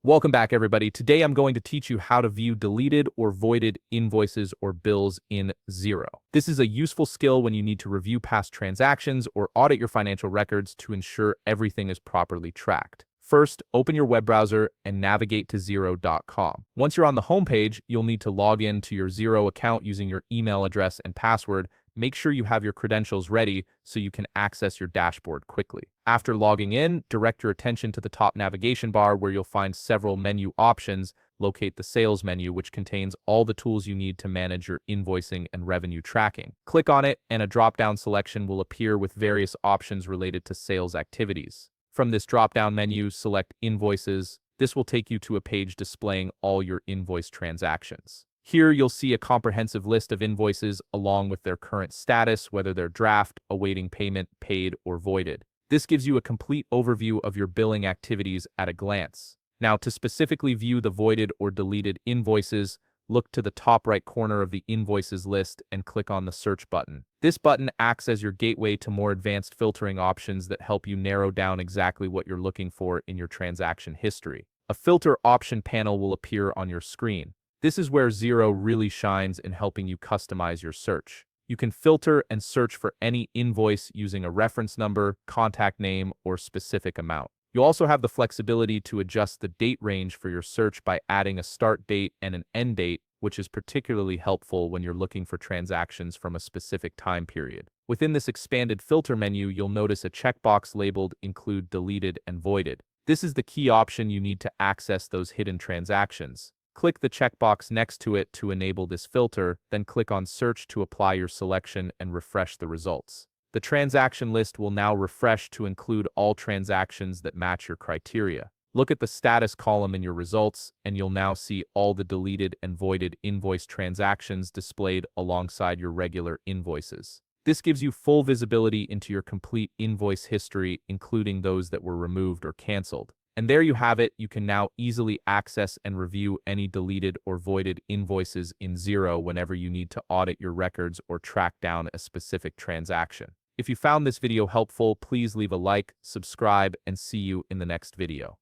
Welcome back, everybody. Today I'm going to teach you how to view deleted or voided invoices or bills in Xero. This is a useful skill when you need to review past transactions or audit your financial records to ensure everything is properly tracked. First, open your web browser and navigate to Xero.com. Once you're on the homepage, you'll need to log in to your Xero account using your email address and password. Make sure you have your credentials ready so you can access your dashboard quickly. After logging in, direct your attention to the top navigation bar where you'll find several menu options. Locate the Sales menu, which contains all the tools you need to manage your invoicing and revenue tracking. Click on it, and a drop-down selection will appear with various options related to sales activities. From this drop-down menu, select Invoices. This will take you to a page displaying all your invoice transactions. Here, you'll see a comprehensive list of invoices along with their current status, whether they're draft, awaiting payment, paid, or voided. This gives you a complete overview of your billing activities at a glance. Now, to specifically view the voided or deleted invoices, look to the top right corner of the Invoices list and click on the Search button. This button acts as your gateway to more advanced filtering options that help you narrow down exactly what you're looking for in your transaction history. A filter option panel will appear on your screen. This is where Xero really shines in helping you customize your search. You can filter and search for any invoice using a reference number, contact name, or specific amount. You also have the flexibility to adjust the date range for your search by adding a start date and an end date, which is particularly helpful when you're looking for transactions from a specific time period. Within this expanded filter menu, you'll notice a checkbox labeled Include Deleted and Voided. This is the key option you need to access those hidden transactions. Click the checkbox next to it to enable this filter, then click on Search to apply your selection and refresh the results. The transaction list will now refresh to include all transactions that match your criteria. Look at the status column in your results, and you'll now see all the deleted and voided invoice transactions displayed alongside your regular invoices. This gives you full visibility into your complete invoice history, including those that were removed or canceled. And there you have it. You can now easily access and review any deleted or voided invoices in Xero whenever you need to audit your records or track down a specific transaction. If you found this video helpful, please leave a like, subscribe, and see you in the next video.